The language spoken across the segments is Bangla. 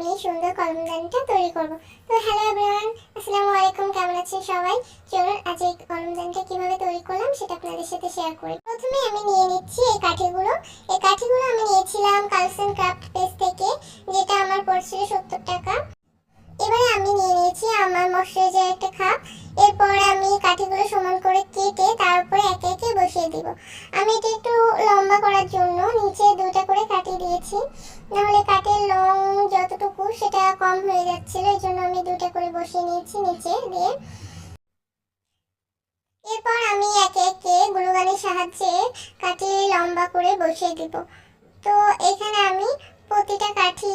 আমি সুন্দর কলমদানিটা তৈরি করব। তো হ্যালো এভরিওয়ান, আসসালামু আলাইকুম, কেমন আছেন সবাই? চলুন আজ এই কলমদানিটা কিভাবে তৈরি করলাম সেটা আপনাদের সাথে শেয়ার করি। প্রথমে আমি নিয়ে নিচ্ছি এই কাঠিগুলো। এই কাঠিগুলো আমি নিয়েছিলাম কালসন ক্রাফট পেজ থেকে, যেটা আমার পড়ছিল 70 টাকা। এবারে আমি নিয়ে নিয়েছি আমার ময়শ্চারাইজার একটা কাপ। এরপর আমি কাঠিগুলো সমান করে কেটে তার উপরে একে একে বসিয়ে দিব। আমি এটা একটু লম্বা করার জন্য নিচে দুটো করে কাটি দিয়েছি, নাহলে কাঠের লং যতটুকু সেটা কম হয়ে যাচ্ছিল, এই জন্য আমি দুটো করে বসিয়ে নিয়েছি নিচে দিয়ে। এরপর আমি একে একে গ্লুগানের সাহায্যে কাঠি লম্বা করে বসিয়ে দিব। তো এখানে আমি প্রতিটা কাঠি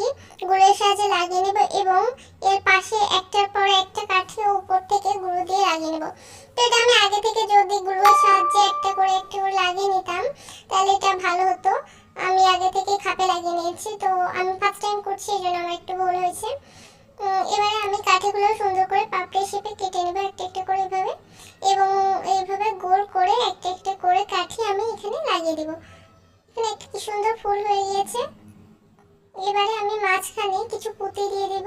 গুঁড়োর সাহায্যে লাগিয়ে নেব এবং এর পাশে একটার পর একটা কাঠি উপর থেকে গুঁড়ো দিয়ে লাগিয়ে নেব। তো এটা আমি আগে থেকে যদি গুঁড়োর সাহায্যে একটা করে লাগিয়ে নিতাম তাহলে এটা ভালো হতো। আমি আগে থেকে খাপে লাগিয়ে নিয়েছি, তো আমি ফার্স্ট টাইম করছি, এই জন্য আমার একটু ভুল হয়েছে। এবারে আমি কাঠিগুলো সুন্দর করে পাপড়ি শেপে কেটে নেব একটা একটা করে এভাবে, এবং এইভাবে গোল করে একটা একটা করে কাঠি আমি এখানে লাগিয়ে দেব। এখানে একটা কি সুন্দর ফুল হয়ে গিয়েছে। এবারে আমি মাঝখানে কিছু পুঁতি দিয়ে দেব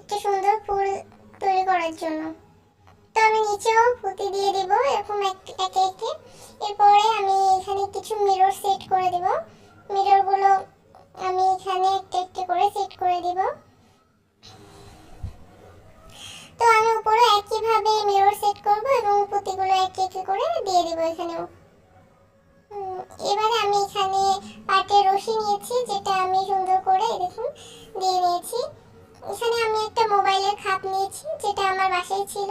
একটা সুন্দর ফুল তৈরি করার জন্য। তো আমি নিচেও পুঁতি দিয়ে দেব এরকম একে একে। এরপরে আমি এখানে কিছু মিরর সেট করে দেব। মিররগুলো আমি এখানে একটা একটা করে সেট করে দেব। তো আমি উপরে একইভাবে মিরর সেট করব এবং পুঁতিগুলো একে একে করে দিয়ে দেব এখানেও। এবারে আমি এখানে পাটের রশি নিয়েছি, যেটা আমি সুন্দর করে দেখুন দিয়ে নিয়েছি। এখানে আমি একটা মোবাইলের খাপ নিয়েছি, যেটা আমার বাসায় ছিল।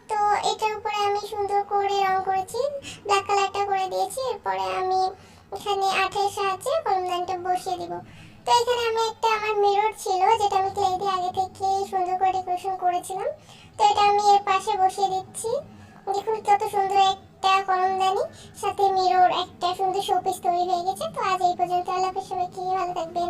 তো এটার উপরে আমি সুন্দর করে রং করেছি, ব্ল্যাক কালারটা করে দিয়েছি। এরপরে আমি এখানে আঠের সাহায্যে কলমদানিটা বসিয়ে দিব। তো এখানে আমি একটা আমার মিরর ছিল, যেটা আমি ক্লে দিয়ে আগে থেকে সুন্দর করে ডেকোরেশন করেছিলাম। তো এটা আমি এর পাশে বসিয়ে দিচ্ছি। দেখুন কত সুন্দর একটা কলমদানি সাথে মিরর, একটা সুন্দর শোপিস তৈরি হয়ে গেছে। তো আজ এই পর্যন্ত, আল্লাহ হাফেজ, সবাইকে ভালো থাকবেন।